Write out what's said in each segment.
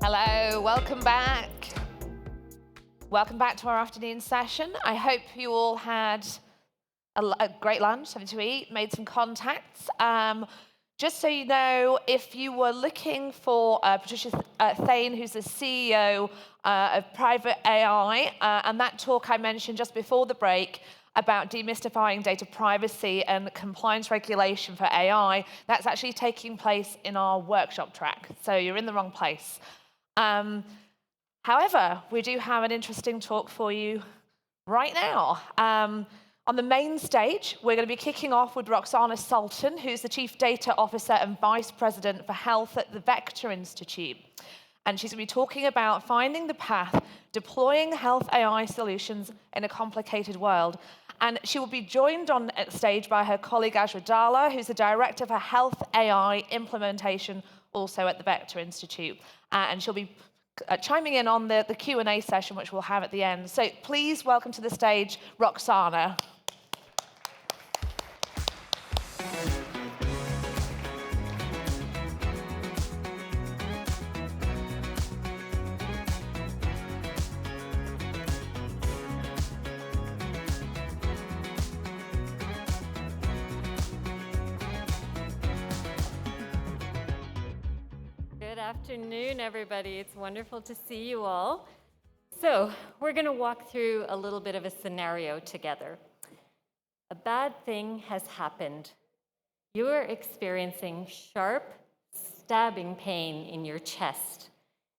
Hello, welcome back. Welcome back to our afternoon session. I hope you all had a great lunch, something to eat, made some contacts. Just so you know, if you were looking for Patricia Thane, who's the CEO of Private AI, and that talk I mentioned just before the break about demystifying data privacy and compliance regulation for AI, that's actually taking place in our workshop track. So you're in the wrong place. However, we do have an interesting talk for you right now. On the main stage, we're going to be kicking off with Roxana Sultan, who's the Chief Data Officer and Vice President for Health at the Vector Institute. And she's going to be talking about finding the path, deploying health AI solutions in a complicated world. And she will be joined on stage by her colleague Azra Dhalla, who's the Director for Health AI Implementation, also at the Vector Institute. And she'll be chiming in on the Q&A session, which we'll have at the end. So please welcome to the stage, Roxana. Good afternoon, everybody. It's wonderful to see you all. So we're going to walk through a little bit of a scenario together. A bad thing has happened. You are experiencing sharp, stabbing pain in your chest,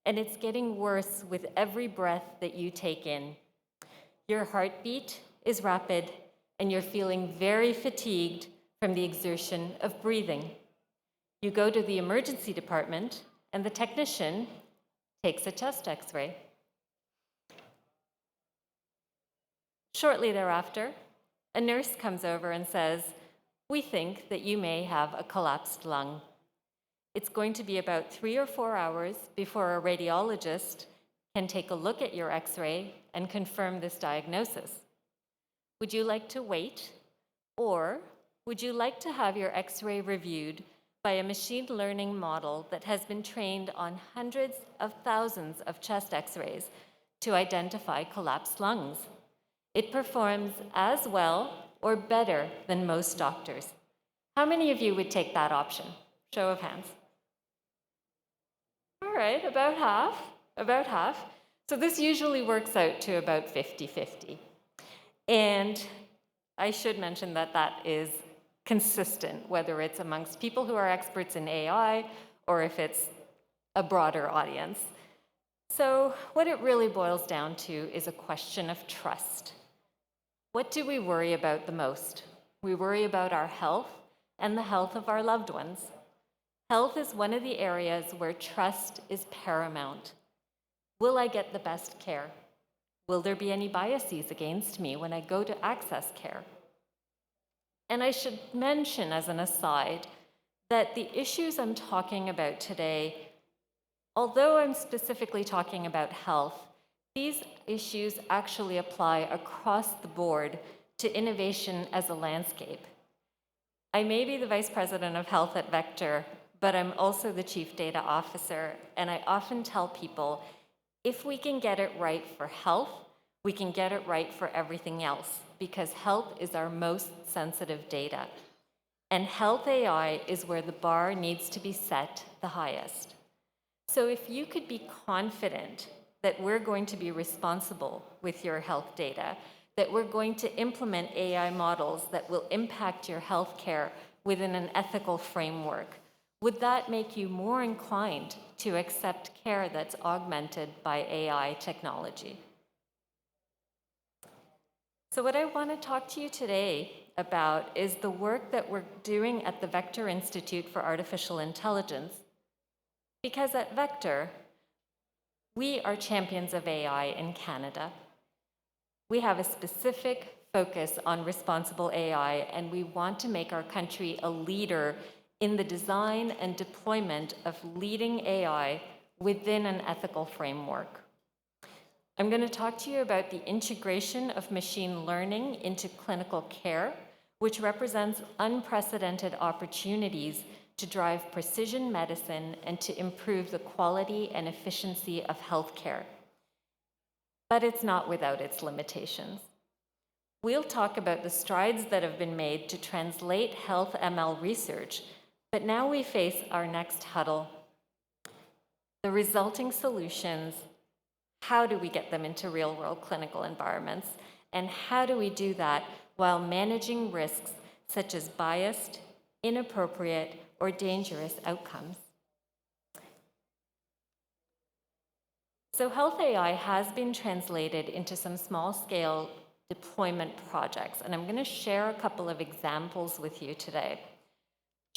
and it's getting worse with every breath that you take in. Your heartbeat is rapid, and you're feeling very fatigued from the exertion of breathing. You go to the emergency department, and the technician takes a chest X-ray. Shortly thereafter, a nurse comes over and says, "We think that you may have a collapsed lung." It's going to be about 3 or 4 hours before a radiologist can take a look at your X-ray and confirm this diagnosis. Would you like to wait, or would you like to have your X-ray reviewed by a machine learning model that has been trained on hundreds of thousands of chest X-rays to identify collapsed lungs? It performs as well or better than most doctors. How many of you would take that option? Show of hands. All right, about half. So this usually works out to about 50-50. And I should mention that that is consistent, whether it's amongst people who are experts in AI or if it's a broader audience. So what it really boils down to is a question of trust. What do we worry about the most? We worry about our health and the health of our loved ones. Health is one of the areas where trust is paramount. Will I get the best care? Will there be any biases against me when I go to access care? And I should mention as an aside that the issues I'm talking about today, although I'm specifically talking about health, these issues actually apply across the board to innovation as a landscape. I may be the Vice President of Health at Vector, but I'm also the Chief Data Officer, and I often tell people, if we can get it right for health, we can get it right for everything else, because health is our most sensitive data. And health AI is where the bar needs to be set the highest. So if you could be confident that we're going to be responsible with your health data, that we're going to implement AI models that will impact your healthcare within an ethical framework, would that make you more inclined to accept care that's augmented by AI technology? So what I want to talk to you today about is the work that we're doing at the Vector Institute for Artificial Intelligence. Because at Vector, we are champions of AI in Canada. We have a specific focus on responsible AI, and we want to make our country a leader in the design and deployment of leading AI within an ethical framework. I'm going to talk to you about the integration of machine learning into clinical care, which represents unprecedented opportunities to drive precision medicine and to improve the quality and efficiency of healthcare. But it's not without its limitations. We'll talk about the strides that have been made to translate health ML research, but now we face our next hurdle. The resulting solutions, how do we get them into real-world clinical environments, and how do we do that while managing risks such as biased, inappropriate, or dangerous outcomes? So health AI has been translated into some small-scale deployment projects, and I'm going to share a couple of examples with you today.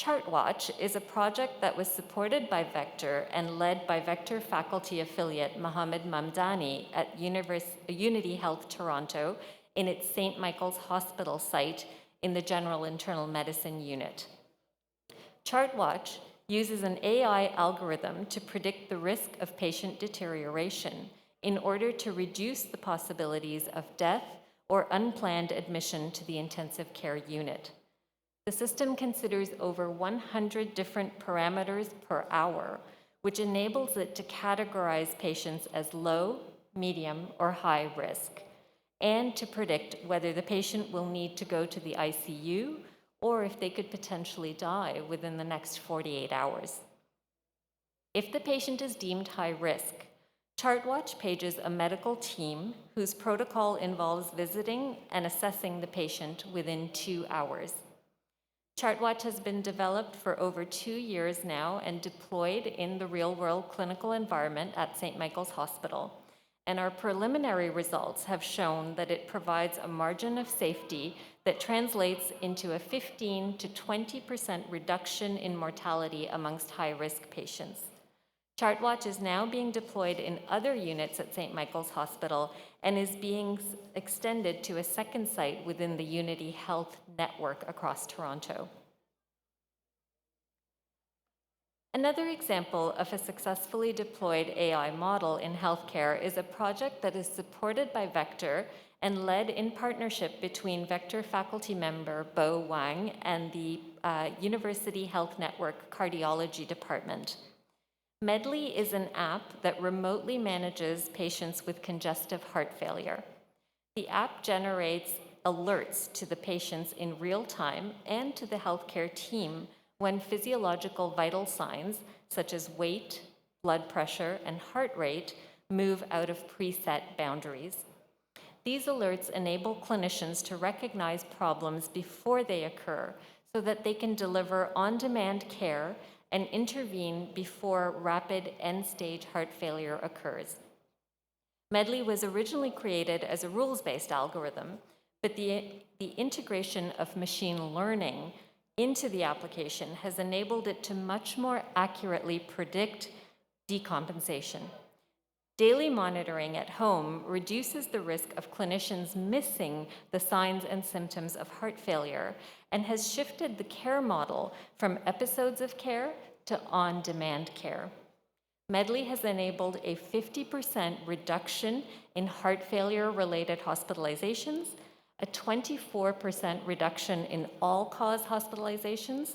ChartWatch is a project that was supported by Vector and led by Vector faculty affiliate Mohammed Mamdani at Unity Health Toronto in its St. Michael's Hospital site in the General Internal Medicine Unit. ChartWatch uses an AI algorithm to predict the risk of patient deterioration in order to reduce the possibilities of death or unplanned admission to the intensive care unit. The system considers over 100 different parameters per hour, which enables it to categorize patients as low, medium, or high risk, and to predict whether the patient will need to go to the ICU or if they could potentially die within the next 48 hours. If the patient is deemed high risk, ChartWatch pages a medical team whose protocol involves visiting and assessing the patient within 2 hours. ChartWatch has been developed for over 2 years now and deployed in the real-world clinical environment at St. Michael's Hospital. And our preliminary results have shown that it provides a margin of safety that translates into a 15 to 20% reduction in mortality amongst high-risk patients. ChartWatch is now being deployed in other units at St. Michael's Hospital and is being extended to a second site within the Unity Health network across Toronto. Another example of a successfully deployed AI model in healthcare is a project that is supported by Vector and led in partnership between Vector faculty member Bo Wang and the University Health Network Cardiology Department. Medley is an app that remotely manages patients with congestive heart failure. The app generates alerts to the patients in real time and to the healthcare team when physiological vital signs such as weight, blood pressure, and heart rate move out of preset boundaries. These alerts enable clinicians to recognize problems before they occur so that they can deliver on-demand care and intervene before rapid end-stage heart failure occurs. Medley was originally created as a rules-based algorithm, but the integration of machine learning into the application has enabled it to much more accurately predict decompensation. Daily monitoring at home reduces the risk of clinicians missing the signs and symptoms of heart failure and has shifted the care model from episodes of care to on-demand care. Medley has enabled a 50% reduction in heart failure-related hospitalizations, a 24% reduction in all-cause hospitalizations,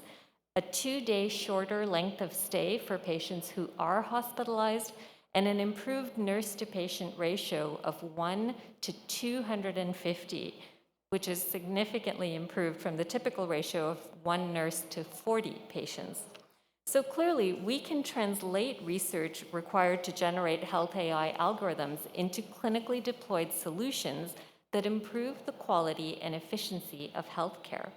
a 2-day shorter length of stay for patients who are hospitalized, and an improved nurse-to-patient ratio of 1 to 250, which is significantly improved from the typical ratio of 1 nurse to 40 patients. So clearly, we can translate research required to generate health AI algorithms into clinically deployed solutions that improve the quality and efficiency of healthcare.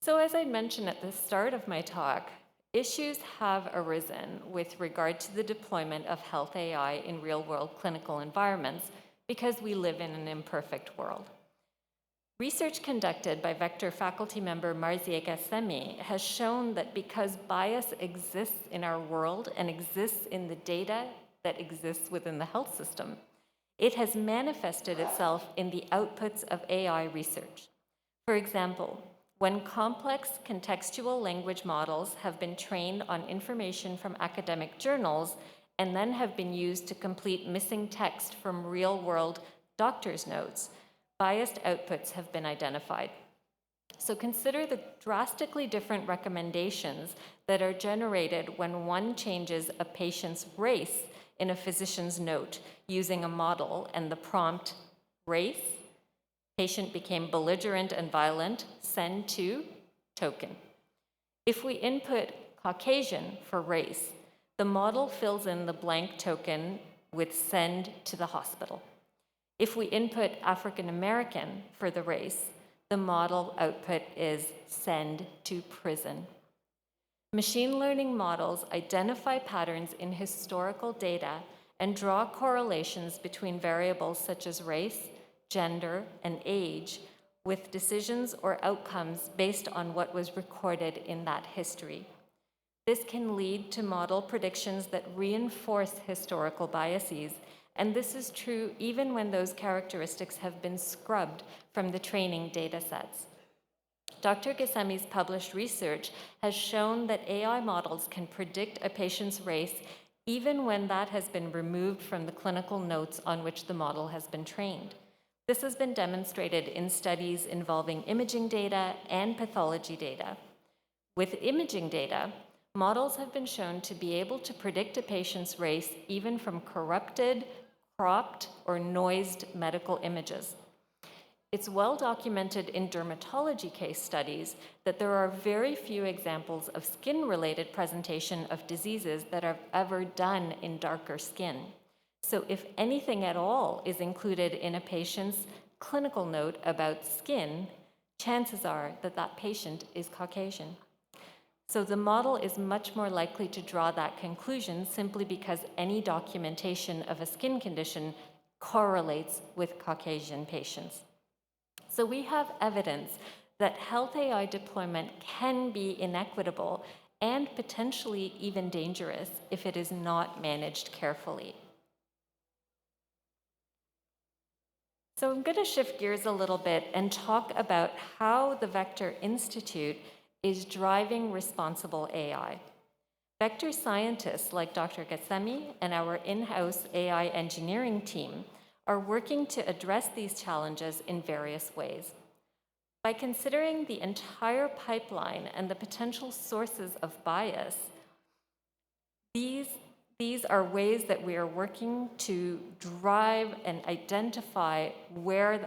So as I mentioned at the start of my talk, issues have arisen with regard to the deployment of health AI in real-world clinical environments because we live in an imperfect world. Research conducted by Vector faculty member Marzieh Gassemi has shown that because bias exists in our world and exists in the data that exists within the health system, it has manifested itself in the outputs of AI research. For example, when complex contextual language models have been trained on information from academic journals and then have been used to complete missing text from real-world doctor's notes, biased outputs have been identified. So consider the drastically different recommendations that are generated when one changes a patient's race in a physician's note using a model and the prompt race, patient became belligerent and violent, send to token. If we input Caucasian for race, the model fills in the blank token with send to the hospital. If we input African American for the race, the model output is send to prison. Machine learning models identify patterns in historical data and draw correlations between variables such as race, gender, and age with decisions or outcomes based on what was recorded in that history. This can lead to model predictions that reinforce historical biases, and this is true even when those characteristics have been scrubbed from the training data sets. Dr. Ghessemi's published research has shown that AI models can predict a patient's race even when that has been removed from the clinical notes on which the model has been trained. This has been demonstrated in studies involving imaging data and pathology data. With imaging data, models have been shown to be able to predict a patient's race even from corrupted, cropped, or noised medical images. It's well documented in dermatology case studies that there are very few examples of skin-related presentation of diseases that are ever done in darker skin. So if anything at all is included in a patient's clinical note about skin, chances are that that patient is Caucasian. So the model is much more likely to draw that conclusion simply because any documentation of a skin condition correlates with Caucasian patients. So we have evidence that health AI deployment can be inequitable and potentially even dangerous if it is not managed carefully. So I'm going to shift gears a little bit and talk about how the Vector Institute is driving responsible AI. Vector scientists like Dr. Ghessemi and our in-house AI engineering team are working to address these challenges in various ways. By considering the entire pipeline and the potential sources of bias, these are ways that we are working to drive and identify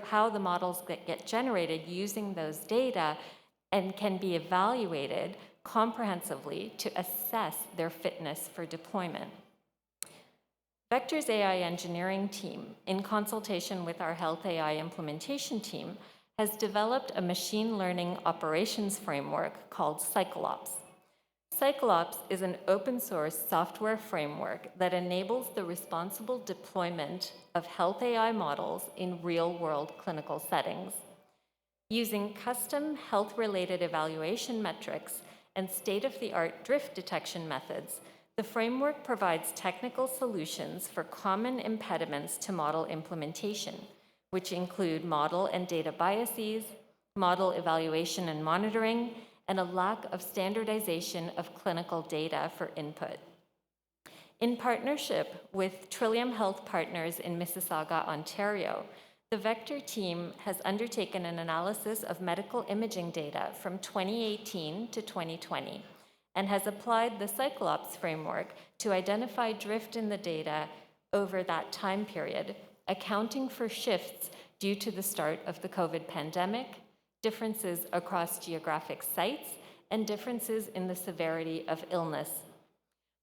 how the models get generated using those data and can be evaluated comprehensively to assess their fitness for deployment. Vector's AI engineering team, in consultation with our health AI implementation team, has developed a machine learning operations framework called Cyclops. Cyclops is an open source software framework that enables the responsible deployment of health AI models in real-world clinical settings. Using custom health-related evaluation metrics and state-of-the-art drift detection methods, the framework provides technical solutions for common impediments to model implementation, which include model and data biases, model evaluation and monitoring, and a lack of standardization of clinical data for input. In partnership with Trillium Health Partners in Mississauga, Ontario, the Vector team has undertaken an analysis of medical imaging data from 2018 to 2020 and has applied the Cyclops framework to identify drift in the data over that time period, accounting for shifts due to the start of the COVID pandemic, differences across geographic sites, and differences in the severity of illness.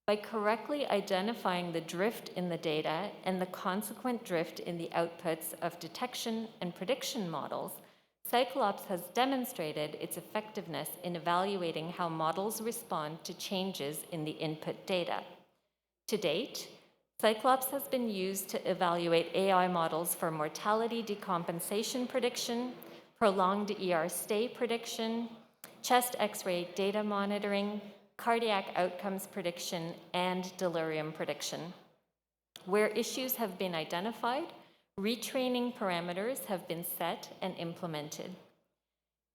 By correctly identifying the drift in the data and the consequent drift in the outputs of detection and prediction models, Cyclops has demonstrated its effectiveness in evaluating how models respond to changes in the input data. To date, Cyclops has been used to evaluate AI models for mortality decompensation prediction, prolonged ER stay prediction, chest X-ray data monitoring, cardiac outcomes prediction, and delirium prediction. Where issues have been identified, retraining parameters have been set and implemented.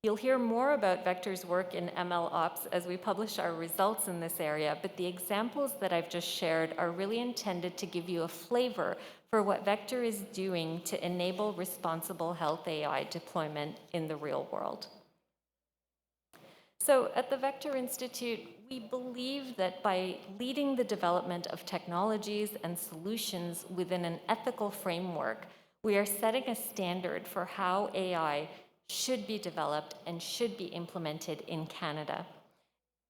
You'll hear more about Vector's work in ML Ops as we publish our results in this area, but the examples that I've just shared are really intended to give you a flavor for what Vector is doing to enable responsible health AI deployment in the real world. So at the Vector Institute, we believe that by leading the development of technologies and solutions within an ethical framework, we are setting a standard for how AI should be developed and should be implemented in Canada,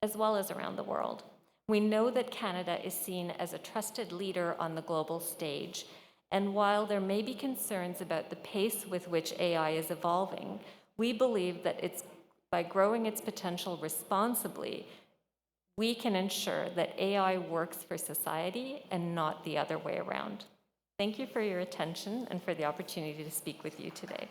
as well as around the world. We know that Canada is seen as a trusted leader on the global stage, and while there may be concerns about the pace with which AI is evolving, we believe that by growing its potential responsibly, we can ensure that AI works for society and not the other way around. Thank you for your attention and for the opportunity to speak with you today.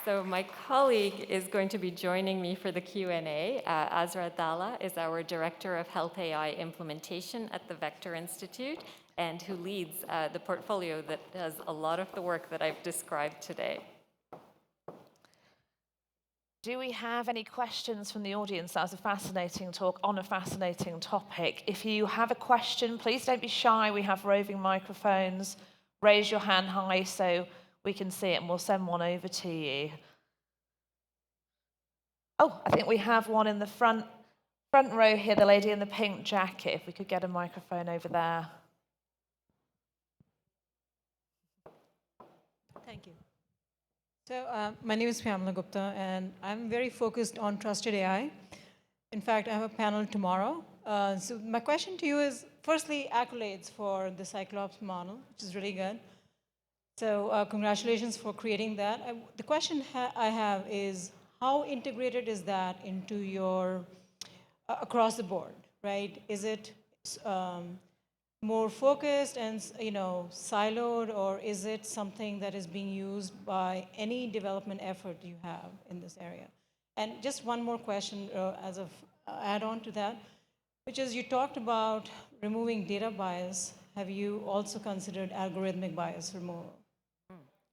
So my colleague is going to be joining me for the Q&A. Azra Dhalla is our Director of Health AI Implementation at the Vector Institute and who leads the portfolio that does a lot of the work that I've described today. Do we have any questions from the audience? That was a fascinating talk on a fascinating topic. If you have a question, please don't be shy. We have roving microphones. Raise your hand high so we can see it and we'll send one over to you. Oh, I think we have one in the front row here, the lady in the pink jacket. If we could get a microphone over there. Thank you. So my name is Pamela Gupta, and I'm very focused on trusted AI. In fact, I have a panel tomorrow. So my question to you is, firstly, accolades for the Cyclops model, which is really good. So congratulations for creating that. The question I have is, how integrated is that into your, across the board, right? Is it more focused and siloed, or is it something that is being used by any development effort you have in this area? And just one more question as an add-on to that, which is you talked about removing data bias. Have you also considered algorithmic bias removal?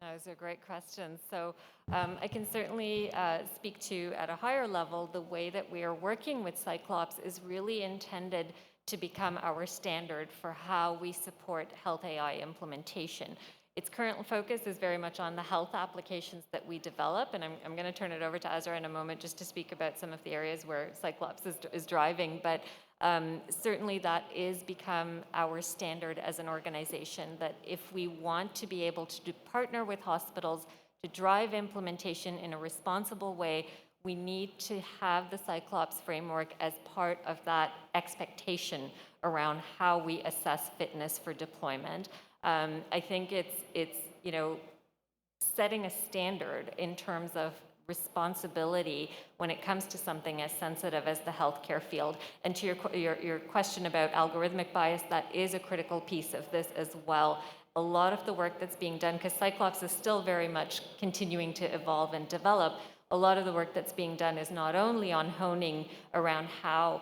Those are great questions. So I can certainly speak to, at a higher level, the way that we are working with Cyclops is really intended to become our standard for how we support health AI implementation. Its current focus is very much on the health applications that we develop, and I'm going to turn it over to Azra in a moment just to speak about some of the areas where Cyclops is driving, but certainly that is become our standard as an organization, that if we want to be able to partner with hospitals to drive implementation in a responsible way, we need to have the Cyclops framework as part of that expectation around how we assess fitness for deployment. I think it's setting a standard in terms of responsibility when it comes to something as sensitive as the healthcare field. And to your question about algorithmic bias, that is a critical piece of this as well. A lot of the work that's being done, because Cyclops is still very much continuing to evolve and develop, a lot of the work that's being done is not only on honing around how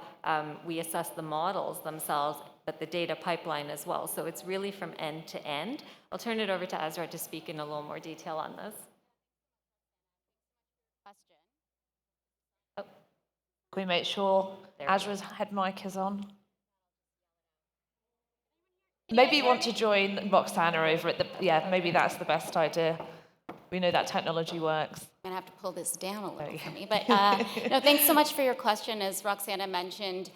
we assess the models themselves, but the data pipeline as well. So it's really from end to end. I'll turn it over to Azra to speak in a little more detail on this. Oh. Can we make sure Azra's head mic is on? Maybe you want to join Roxana over at the, yeah, maybe that's the best idea. We know that technology works. I'm gonna have to pull this down a little for me, but no, thanks so much for your question. As Roxana mentioned,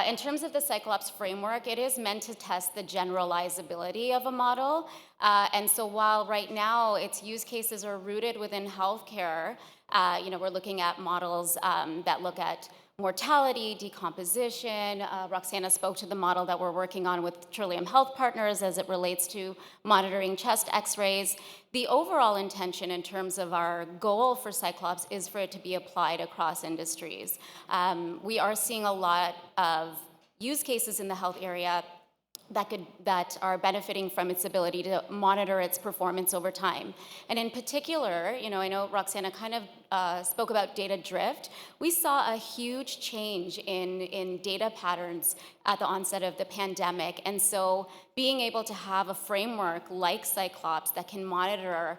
in terms of the Cyclops framework, it is meant to test the generalizability of a model. And so while right now its use cases are rooted within healthcare, we're looking at models that look at mortality, decomposition. Roxana spoke to the model that we're working on with Trillium Health Partners as it relates to monitoring chest x-rays. The overall intention in terms of our goal for Cyclops is for it to be applied across industries. We are seeing a lot of use cases in the health area that are benefiting from its ability to monitor its performance over time. And in particular, I know Roxana kind of spoke about data drift. We saw a huge change in data patterns at the onset of the pandemic. And so being able to have a framework like Cyclops that can monitor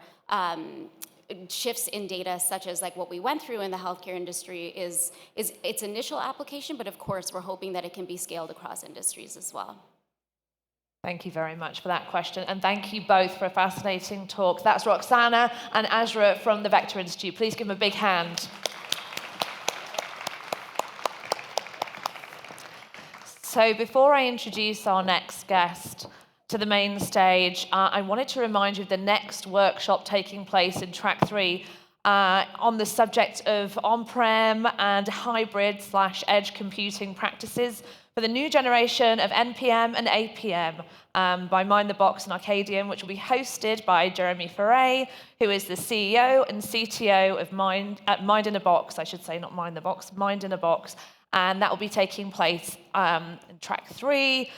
shifts in data such as like what we went through in the healthcare industry is its initial application, but of course we're hoping that it can be scaled across industries as well. Thank you very much for that question, and thank you both for a fascinating talk. That's Roxana and Azra from the Vector Institute. Please give them a big hand. So before I introduce our next guest to the main stage, I wanted to remind you of the next workshop taking place in track 3 on the subject of on-prem and hybrid/edge computing practices for the new generation of NPM and APM by Mind the Box and Arcadium, which will be hosted by Jeremy Ferret, who is the CEO and CTO of Mind in a Box, I should say, not Mind the Box, Mind in a Box. And that will be taking place in track 3.